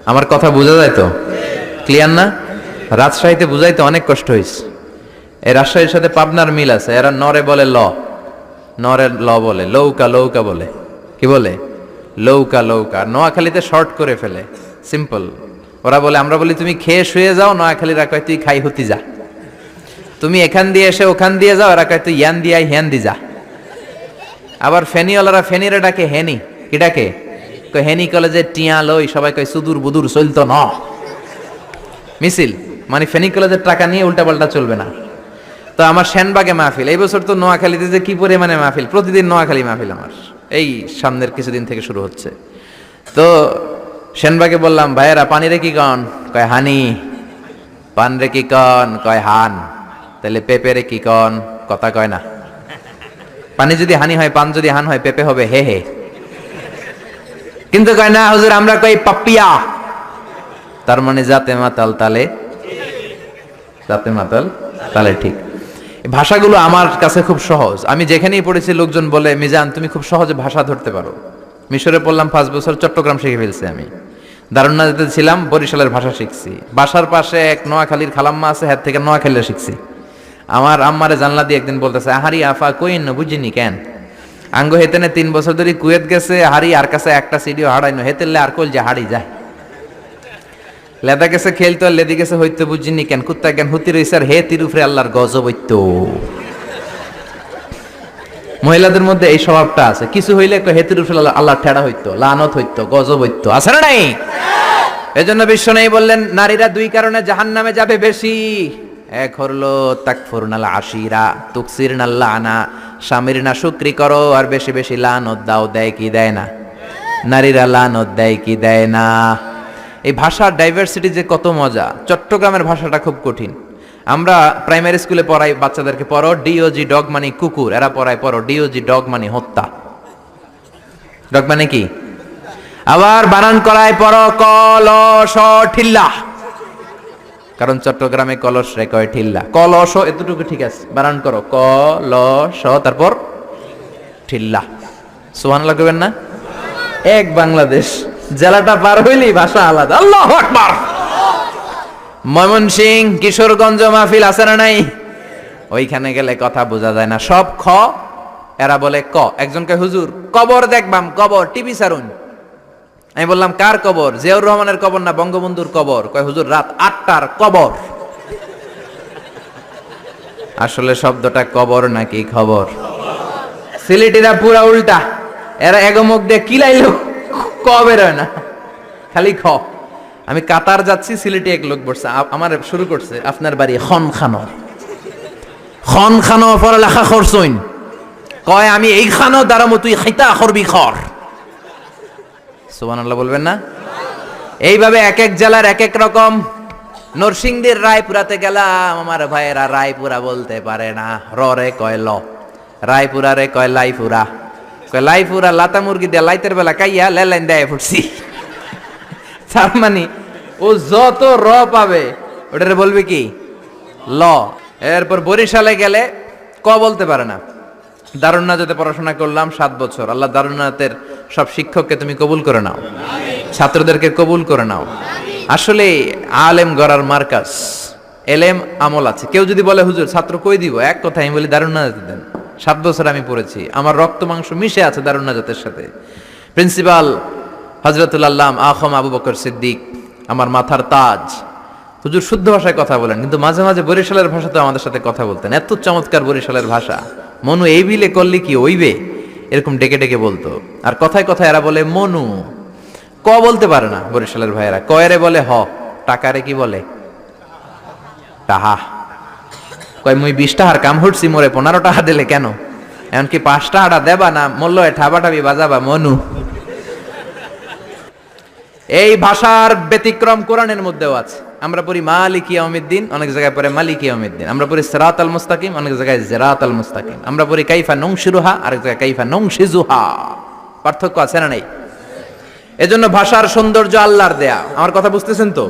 আমার কথা বোঝা যায় তো? ক্লিয়ার না? রাজশাহীতে বুঝাইতে অনেক কষ্ট হয়েছে। এই রাজশাহীর সাথে পাবনার মিল আছে। এরা নরে বলে ল, নরে ল বলে, লৌকা লৌকা বলে। কি বলে? লৌকা লৌকা। নোয়াখালীতে শর্ট করে ফেলে, সিম্পল। ওরা বলে, আমরা বলি তুমি খেয়ে শুয়ে যাও, নোয়াখালীরা কয় তুই খাই হতি যা। তুমি এখান দিয়ে এসে ওখান দিয়ে যাও, এরা কয় তুই ইয়ান দিয়ে হ্যান দি যা। আবার ফেনিওয়ালারা ফেনিরে ডাকে হেনি। কি ডাকে? কয় হেনি কলেজে টিয়া লই, সবাই কয় সুদূর বুদুর চলতো ন মিছিল, মানে ফেনী কলেজের টাকা নিয়ে উল্টাপাল্টা চলবে না। তো আমার সেনবাগে মাহফিল, এই বছর তো নোয়াখালীতে যে কি পরিমাণে মাহফিল, প্রতিদিন নোয়াখালী মাহফিল আমার এই সামনের কিছুদিন থেকে শুরু হচ্ছে। তো সেনবাগে বললাম, ভাইয়েরা পানি রে কি কন? কয় হানি। পান রে কি কন? কয় হান। তাহলে পেঁপে রে কি কন? কথা কয় না। পানি যদি হানি হয়, পান যদি হান হয়, পেঁপে হবে হে হে। কিন্তু কয় না হুজুর, আমরা কই পাপিয়া। তার মানে জাতে মাতাল তালে, জাতে মাতাল তালে ঠিক। ভাষাগুলো আমার কাছে খুব সহজ। আমি যেখানেই পড়েছি লোকজন বলে, মিজান তুমি খুব সহজে ভাষা ধরতে পারো। মিশরে পড়লাম 5 বছর, চট্টগ্রাম শিখে ফেলছি আমি। দারুন্নাতে ছিলাম, বরিশালের ভাষা শিখছি। বাসার পাশে এক নোয়াখালীর খালাম্মা আছে, হাত থেকে নোয়াখালীরা শিখছি। আমার আম্মারে জানলা দিয়ে একদিন বলতেছে, আহারি আফা কইন বুঝিনি কেন আঙ্গ হেতেনে 3 বছর ধরে কুয়েত গেছে, হারি আর কাছে একটা সিডিও হারাইনো, হেতেলে আর কল যে হারি যায়। লেদা গেছে খেলতো, আর লেদি গেছে হইতো বুঝিনি কেন, কুত্তা কেন হুতি রইছে, আর হে তিরুফরে আল্লাহর গজব হইতো। মহিলাদের মধ্যে এই স্বভাবটা আছে, কিছু হইলে হেতির উপরে আল্লাহ ঠেড়া হইতো, লানত হইতো, গজব হইতো, আছে না নাই? এজন্য বিশ্ব নেই বললেন, নারীরা 2 কারণে জাহান্নামে যাবে বেশি। এক হলো তাকফুরনাল আশিরা, তুকসিরনাল লানা, স্বামীর না শুকরি করো আর বেশি বেশি লানত দাও। দেয় কি দেয় না? নারীরা লানত দেয় কি দেয় না? এই ভাষার ডাইভার্সিটি যে কত মজা। চট্টগ্রামের ভাষাটা খুব কঠিন। আমরা প্রাইমারি স্কুলে পড়াই বাচ্চাদেরকে, পড়ো ডিওজি ডগ মানে কুকুর, এরা পড়ায় পড়ো ডিওজি ডগ মানে হত্যা। ডগ মানে কি? আবার বানান করায় পড়ো কলস ঠিল্লা, কারণ চট্টগ্রামে কলস রে কয় ঠিল্লা। কলস এতটুকু ঠিক আছে, বানান করো কলস, তারপর ঠিল্লা। সুবহানাল্লাহ কইবেন না? এক বাংলাদেশ, জেলাটা পার হইলেই ভাষা আলাদা। আল্লাহু আকবার। ময়মনসিংহ, কিশোরগঞ্জ মাহফিল আছে না নাই? ওইখানে গেলে কথা বোঝা যায় না, সব খ, এরা বলে ক। একজনকে হুজুর কবর দেখবাম, কবর টিভি সারুন। আমি বললাম কার কবর? জিয়াউর রহমানের কবর না বঙ্গবন্ধুর কবর? কয় হুজুর রাত 8টার কবর। আসলে শব্দটা কবর নাকি খবর? সিলেটিরা পুরা উল্টা, এরা এগমুখ দিয়ে কিলাইলো ক বের হয় না, খালি খ। আমি কাতার যাচ্ছি, সিলেটি এক লোক বসছে, আমার শুরু করছে, আপনার বাড়ি খন খানো, খন খানো পড়ালেখা করছইন? কয় আমি এই খানো দাঁড়ামো, তুই খাইতা করবি খর। সুবহানাল্লাহ বলবেন না? এইভাবে এক এক জেলার এক এক রকম। নরসিংদীর রায়পুরাতে গেলাম, আমার ভাইয়েরা রায়পুরা বলতে পারে না, রে কয় ল, রায়পুরা রে কয় লাইপুরা, কয় লাইপুরা লাতা মুরগি দিয়ে লাইতের বেলা কাইয়া লেলাইন দেয় ফুটছি। তার মানে ও যত র পাবে ওটারে বলবে কি ল। এরপর বরিশালে গেলে ক বলতে পারে না। দারুন্নাতে পড়াশোনা করলাম 7 বছর। আল্লাহ দারুন্নাতের সব শিক্ষককে তুমি কবুল করে নাও, ছাত্রদেরকে কবুল করে নাও। আসলে আলেম গড়ার মার্কাজ, এলেম আমল আছে। কেউ যদি বলে হুজুর ছাত্র কই দিব, এক কথা আমি বলি দারুন্নাতে দেন। 7 বছর আমি পড়েছি, আমার রক্ত মাংস মিশে আছে দারুন্নাতের সাথে। প্রিন্সিপাল হযরতুল আল্লাম আখম আবু বকর সিদ্দিক আমার মাথার তাজ। হুজুর শুদ্ধ ভাষায় কথা বলেন, কিন্তু মাঝে মাঝে বরিশালের ভাষাতে আমাদের সাথে কথা বলতেন। এত চমৎকার বরিশালের ভাষা, মনু এই বিলে করলে কি ওইবে, এরকম ডেকে ডেকে বলতো। আর কথায় কথায় এরা বলে মনু, ক বলতে পারে না বরিশালের ভাইয়েরা। কয়রে বলে হ, টাকারে কি বলে টাহা। কয় মুই 20 টাকার কাম হচ্ছি, মোরে 15 টাকা দিলে কেন? এমনকি 5 টাকাটা দেবা না, মূল্য ঠাবাটাবি বাজাবা মনু। এই ভাষার ব্যতিক্রম কোরআনের মধ্যেও আছে। আমরা পড়ি মালিকি ইয়াউমিদ্দিন, অনেক জায়গায় পড়ে মালিকি ইয়াউমিদ্দিন। আমরা পড়ি সিরাতাল মুস্তাকিম, অনেক জায়গায় জিরাতাল মুস্তাকিম। আমরা পড়ি কাইফা নুনশিরুহা, আরেক জায়গায় কাইফা নুনশিজুহা। পার্থক্য আছে না নাই? এজন্য ভাষার সৌন্দর্য আল্লাহর দেয়া। আমার কথা বুঝতেছেন তো?